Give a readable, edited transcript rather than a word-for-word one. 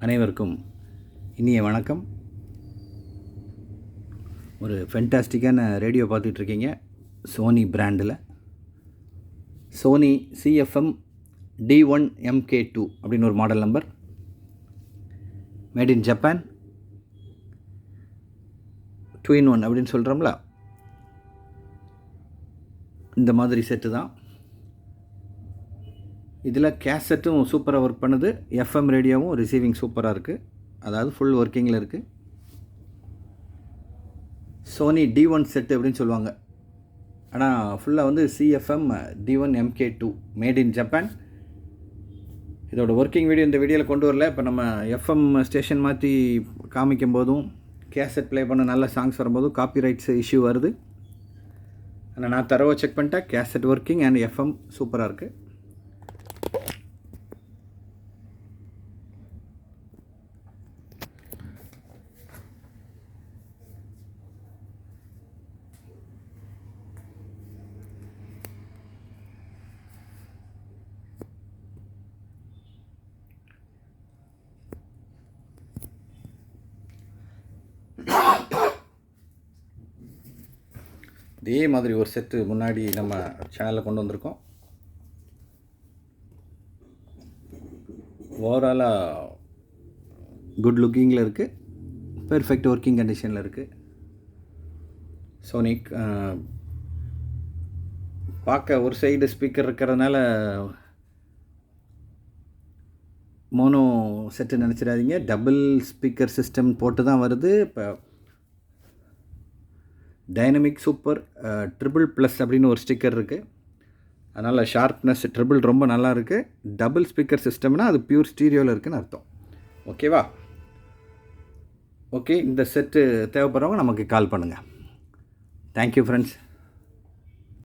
அனைவருக்கும் இனிய வணக்கம். ஒரு ஃபென்டாஸ்டிக்கான ரேடியோ பார்த்துட்ருக்கீங்க. சோனி பிராண்டில் சோனி சிஎஃப்எம் D1MK2 அப்படின்னு ஒரு model number, made in Japan, 2-in-1 அப்படின்னு சொல்கிறோம்ல, இந்த மாதிரி செட்டு தான். இதில் கேசட்டும் சூப்பராக ஒர்க் பண்ணுது, எஃப்எம் ரேடியோவும் ரிசீவிங் சூப்பராக இருக்குது, அதாவது ஃபுல் ஒர்க்கிங்கில் இருக்குது. சோனி D1 செட்டு அப்படின்னு சொல்லுவாங்க, ஆனால் ஃபுல்லாக வந்து CFM D1MK2 made in Japan. இதோட ஒர்க்கிங் வீடியோ இந்த வீடியோவில் கொண்டு வரல. இப்போ நம்ம எஃப்எம் ஸ்டேஷன் மாற்றி காமிக்கும் போதும் கேசட் ப்ளே பண்ண நல்ல சாங்ஸ் வரும்போதும் காப்பிரைட்ஸ் இஷ்யூ வருது. ஆனால் நான் தரவை செக் பண்ணிட்டேன், கேசட் ஒர்க்கிங் அண்ட் எஃப்எம் சூப்பராக இருக்குது. இதே மாதிரி ஒரு செட்டு முன்னாடி நம்ம சேனலில் கொண்டு வந்திருக்கோம். ஓவராலாக குட் லுக்கிங்கில் இருக்குது, பெர்ஃபெக்ட் ஒர்க்கிங் கண்டிஷனில் இருக்குது. சோனிக் பார்க்க ஒரு சைடு ஸ்பீக்கர் இருக்கிறதுனால மோனோ செட்டு நினச்சிடாதீங்க, டபுள் ஸ்பீக்கர் சிஸ்டம் போட்டு தான் வருது. இப்போ டைனமிக் சூப்பர் ட்ரிபிள் ப்ளஸ் அப்படின்னு ஒரு ஸ்டிக்கர் இருக்குது, அதனால் ஷார்ப்னஸ் ட்ரிபிள் ரொம்ப நல்லா இருக்குது. டபுள் ஸ்பீக்கர் சிஸ்டம்னா அது பியூர் ஸ்டீரியோவில் இருக்குதுன்னு அர்த்தம். ஓகேவா? ஓகே, இந்த செட்டு தேவைப்படுறவங்க நமக்கு கால் பண்ணுங்கள். Thank you friends.